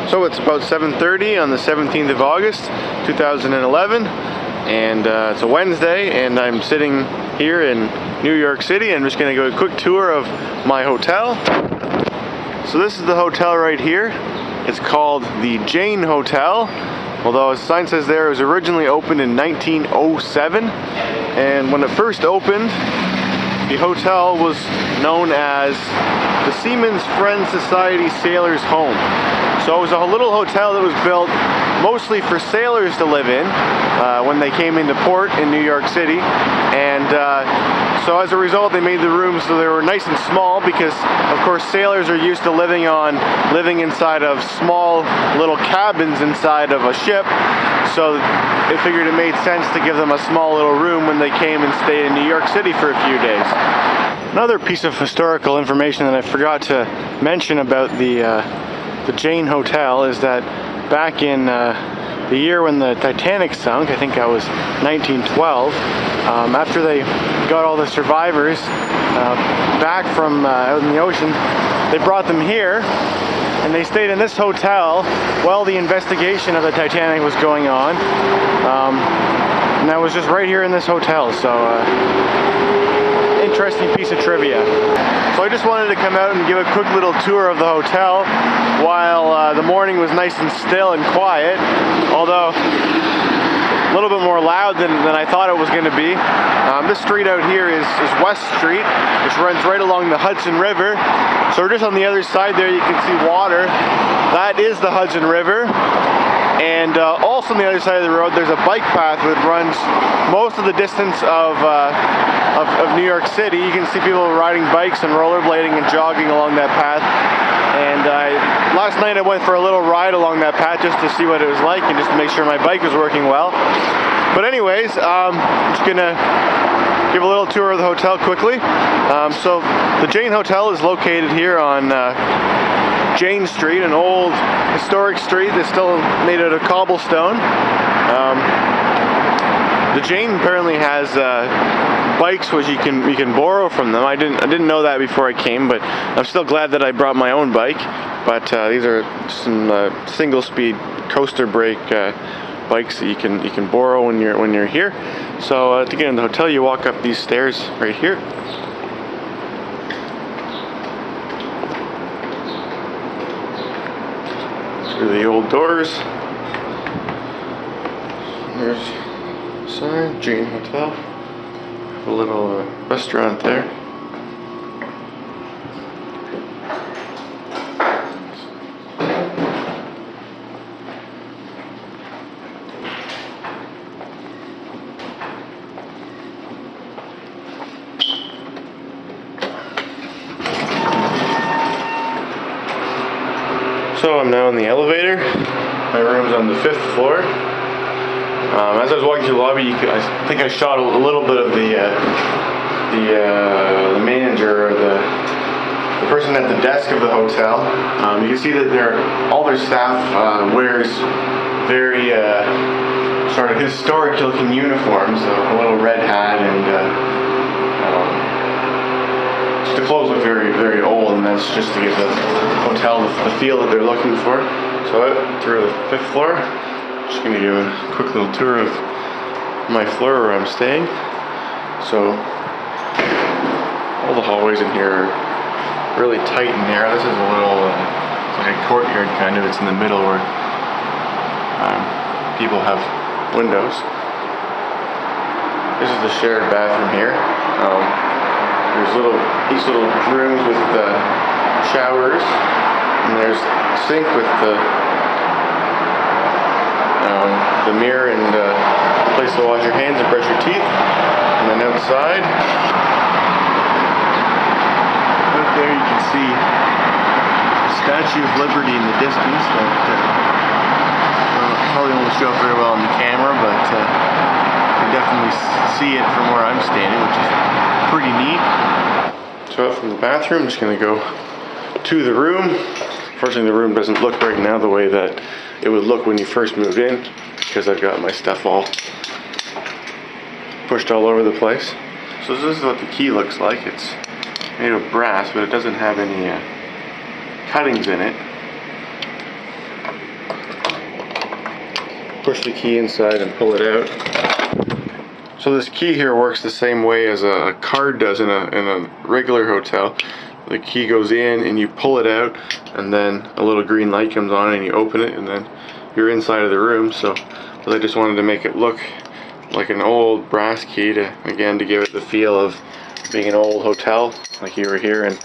So it's about 7:30 on the 17th of August 2011, and it's a Wednesday, and I'm sitting here in New York City. I'm just going to go a quick tour of my hotel. So this is the hotel right here. It's called the Jane Hotel, although as the sign says there, it was originally opened in 1907, and when it first opened, the hotel was known as the Seamen's Friends Society Sailors Home. So it was a little hotel that was built mostly for sailors to live in when they came into port in New York City, and so as a result they made the rooms so they were nice and small, because of course sailors are used to living inside of small little cabins inside of a ship, so they figured it made sense to give them a small little room when they came and stayed in New York City for a few days. Another piece of historical information that I forgot to mention about the Jane Hotel is that back in the year when the Titanic sunk, I think that was 1912, after they got all the survivors back from out in the ocean, they brought them here and they stayed in this hotel while the investigation of the Titanic was going on, and that was just right here in this hotel. So interesting piece of trivia. So I just wanted to come out and give a quick little tour of the hotel while the morning was nice and still and quiet, although a little bit more loud than I thought it was going to be. This street out here is West Street, which runs right along the Hudson River. So just on the other side there you can see water. That is the Hudson River. And also on the other side of the road there's a bike path that runs most of the distance of New York City. You can see people riding bikes and rollerblading and jogging along that path. And last night I went for a little ride along that path just to see what it was like and just to make sure my bike was working well. But anyways, I'm just gonna give a little tour of the hotel quickly. So the Jane Hotel is located here on Jane Street, an old historic street that's still made out of cobblestone. The Jane apparently has bikes which you can borrow from them. I didn't know that before I came, but I'm still glad that I brought my own bike. But these are some single speed coaster brake bikes that you can borrow when you're here. So to get in the hotel, you walk up these stairs right here. Through the old doors. There's a sign, Jane Hotel. A little restaurant there. So I'm now in the elevator. My room's on the 5th floor. As I was walking through the lobby, I think I shot a little bit of the manager, or the person at the desk of the hotel. You can see that all their staff wears very sort of historic looking uniforms, a little red hat, and the clothes look very, very old, and that's just to give the hotel the feel that they're looking for. So out through the 5th floor, just going to give a quick little tour of my floor where I'm staying. So all the hallways in here are really tight and narrow. This is a little, it's like a courtyard kind of. It's in the middle where people have windows. This is the shared bathroom here. There's each little rooms with showers, and there's a sink with the mirror and place to wash your hands and brush your teeth. And then outside, out there you can see the Statue of Liberty in the distance. That probably won't show up very well on the camera, but you can definitely see it from where I'm standing, which is pretty neat. So out from the bathroom, I'm just going to go to the room. Unfortunately, the room doesn't look right now the way that it would look when you first moved in, because I've got my stuff all pushed all over the place. So this is what the key looks like. It's made of brass, but it doesn't have any cuttings in it. push the key inside and pull it out. So this key here works the same way as a card does in a regular hotel. The key goes in and you pull it out, and then a little green light comes on and you open it, and then you're inside of the room. So I just wanted to make it look like an old brass key to give it the feel of being an old hotel, like you were here in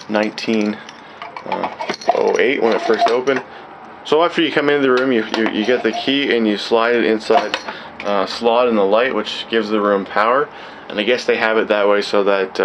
1908 when it first opened. So after you come into the room, you get the key and you slide it inside slot in the light, which gives the room power. And I guess they have it that way so that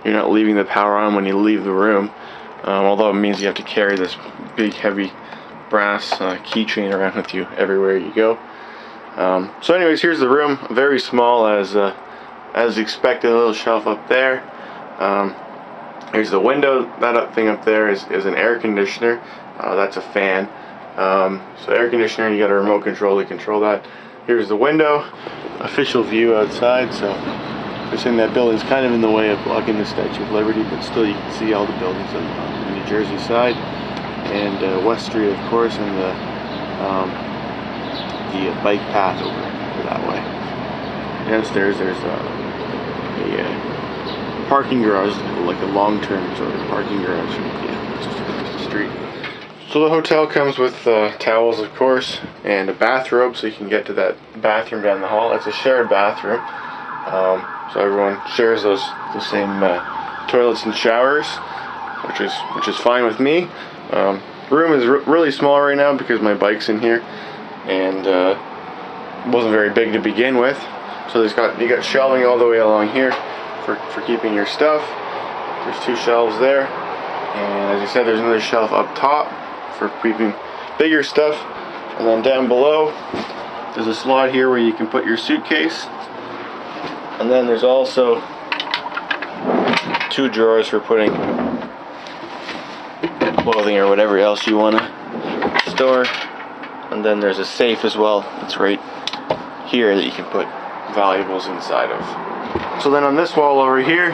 you're not leaving the power on when you leave the room, although it means you have to carry this big heavy brass keychain around with you everywhere you go. So anyways, here's the room, very small as expected. A little shelf up there. Here's the window. That thing up there is an air conditioner. That's a fan. So air conditioner, you got a remote control to control that. Here's the window, official view outside. So they're saying that building's kind of in the way of blocking the Statue of Liberty, but still you can see all the buildings on the New Jersey side, and West Street, of course, and the bike path over that way. Downstairs there's a parking garage, like a long-term sort of parking garage. Yeah, just across the street. So the hotel comes with towels, of course, and a bathrobe, so you can get to that bathroom down the hall. It's a shared bathroom, so everyone shares the same toilets and showers, which is fine with me. The room is really small right now because my bike's in here, and it wasn't very big to begin with. So you got shelving all the way along here for keeping your stuff. There's 2 shelves there, and as I said, there's another shelf up top for keeping bigger stuff, and then down below there's a slot here where you can put your suitcase, and then there's also 2 drawers for putting clothing or whatever else you want to store, and then there's a safe as well. It's right here that you can put valuables inside of. So then on this wall over here,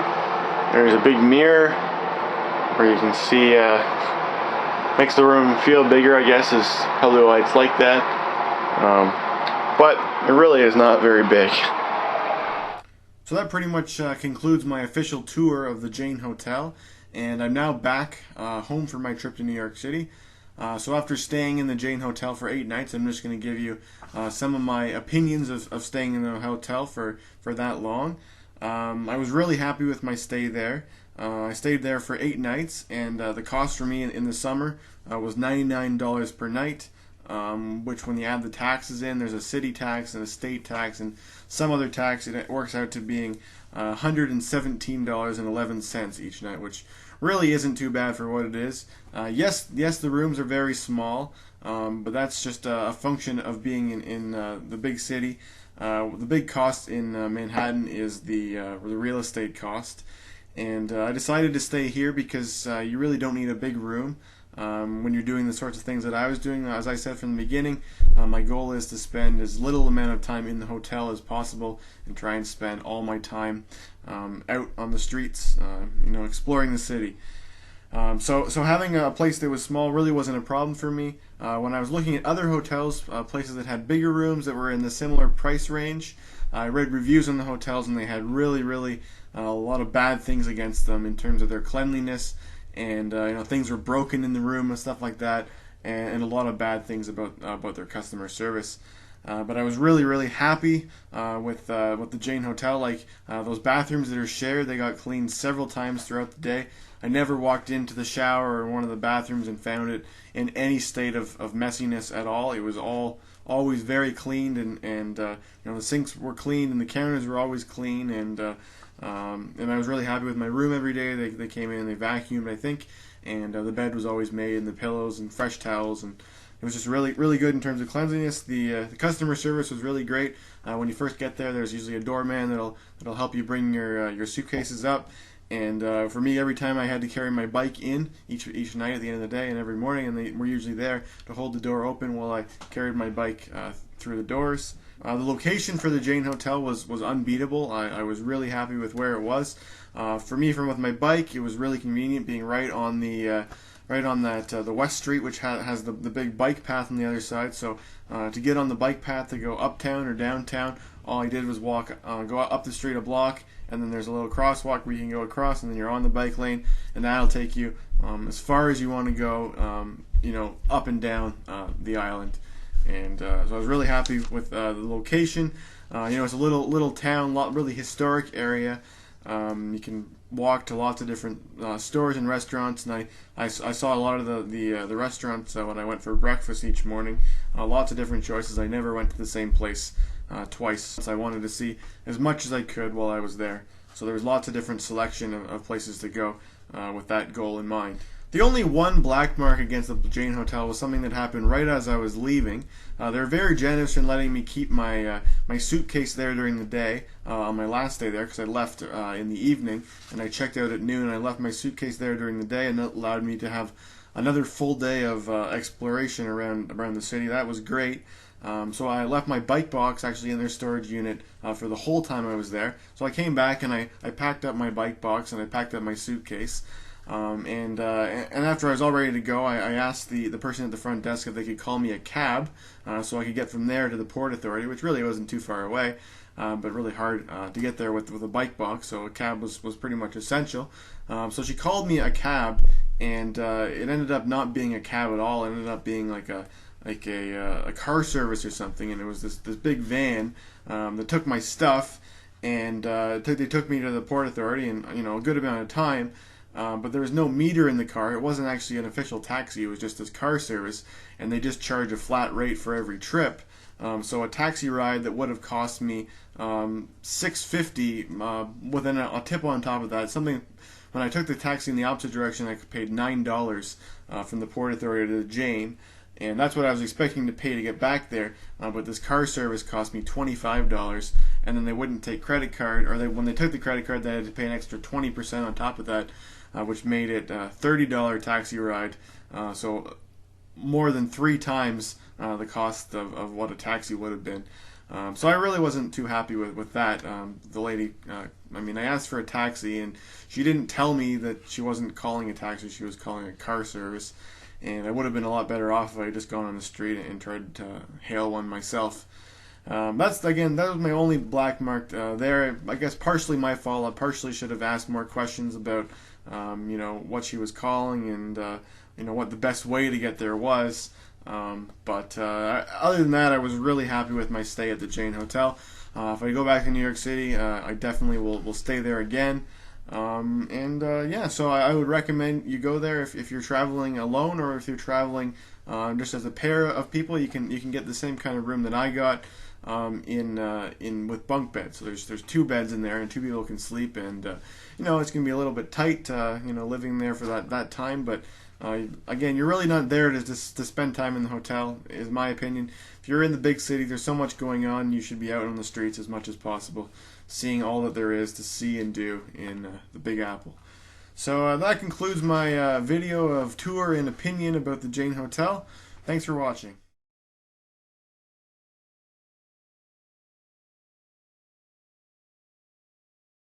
there's a big mirror where you can see, makes the room feel bigger, I guess, is probably why it's like that. But it really is not very big. So that pretty much concludes my official tour of the Jane Hotel, and I'm now back home for my trip to New York City. So after staying in the Jane Hotel for 8 nights, I'm just going to give you some of my opinions of staying in the hotel for that long. I was really happy with my stay there. I stayed there for 8 nights, and the cost for me in the summer was $99 per night, which when you add the taxes in, there's a city tax and a state tax and some other tax, and it works out to being $117.11 each night, which really isn't too bad for what it is. Yes, the rooms are very small, but that's just a function of being in the big city. The big cost in Manhattan is the real estate cost, and I decided to stay here because you really don't need a big room when you're doing the sorts of things that I was doing. As I said from the beginning, my goal is to spend as little amount of time in the hotel as possible and try and spend all my time out on the streets, exploring the city. So having a place that was small really wasn't a problem for me. When I was looking at other hotels, places that had bigger rooms that were in the similar price range, I read reviews on the hotels, and they had really a lot of bad things against them in terms of their cleanliness, and things were broken in the room and stuff like that, and a lot of bad things about their customer service. But I was really happy with the Jane Hotel. Like those bathrooms that are shared, they got cleaned several times throughout the day. I never walked into the shower or one of the bathrooms and found it in any state of messiness at all. It was always very clean, and the sinks were clean and the counters were always clean, and I was really happy with my room every day. They came in, they vacuumed, I think, and the bed was always made, and the pillows and fresh towels, and it was just really good in terms of cleanliness. The customer service was really great. When you first get there, there's usually a doorman that'll help you bring your suitcases up. And for me, every time I had to carry my bike in each night at the end of the day and every morning, and they were usually there to hold the door open while I carried my bike through the doors. The location for the Jane Hotel was unbeatable. I was really happy with where it was. For me, with my bike, it was really convenient being right on the right on that the West Street, which has the big bike path on the other side. So to get on the bike path to go uptown or downtown, all I did was walk, go up the street a block, and then there's a little crosswalk where you can go across, and then you're on the bike lane, and that'll take you as far as you want to go, up and down the island. And so I was really happy with the location. It's a little town, really historic area. You can walk to lots of different stores and restaurants, and I saw a lot of the restaurants when I went for breakfast each morning. Lots of different choices. I never went to the same place twice. So I wanted to see as much as I could while I was there. So there was lots of different selection of places to go with that goal in mind. The only one black mark against the Jane Hotel was something that happened right as I was leaving. They were very generous in letting me keep my suitcase there during the day on my last day there, because I left in the evening and I checked out at noon, and I left my suitcase there during the day, and that allowed me to have another full day of exploration around the city. That was great. So I left my bike box actually in their storage unit for the whole time I was there. So I came back and I packed up my bike box and I packed up my suitcase. And after I was all ready to go, I asked the person at the front desk if they could call me a cab so I could get from there to the Port Authority, which really wasn't too far away, but really hard to get there with a bike box, so a cab was pretty much essential. So she called me a cab, and it ended up not being a cab at all. It ended up being like a car service or something, and it was this big van that took my stuff, and they took me to the Port Authority in a good amount of time. But there was no meter in the car. It wasn't actually an official taxi. It was just this car service, and they just charge a flat rate for every trip. So a taxi ride that would have cost me $6.50 with a tip on top of that. Something. When I took the taxi in the opposite direction, I paid $9 from the Port Authority to the Jane, and that's what I was expecting to pay to get back there. But this car service cost me $25, and then they wouldn't take credit card, or when they took the credit card, they had to pay an extra 20% on top of that, which made it a $30 taxi ride. So more than 3 times the cost of what a taxi would have been. So I really wasn't too happy with that. The lady, I asked for a taxi, and she didn't tell me that she wasn't calling a taxi, she was calling a car service. And I would have been a lot better off if I had just gone on the street and tried to hail one myself. That was my only black mark there. I guess partially my fault. I partially should have asked more questions about, what she was calling and, what the best way to get there was. But other than that, I was really happy with my stay at the Jane Hotel. If I go back to New York City, I definitely will stay there again. So I would recommend you go there if you're traveling alone, or if you're traveling just as a pair of people. You can get the same kind of room that I got with bunk beds. So there's 2 beds in there, and 2 people can sleep, and it's gonna be a little bit tight living there for that time, but again, you're really not there to spend time in the hotel, is my opinion. If you're in the big city, there's so much going on. You should be out on the streets as much as possible, seeing all that there is to see and do in the Big Apple. So that concludes my video of tour and opinion about the Jane Hotel. Thanks for watching.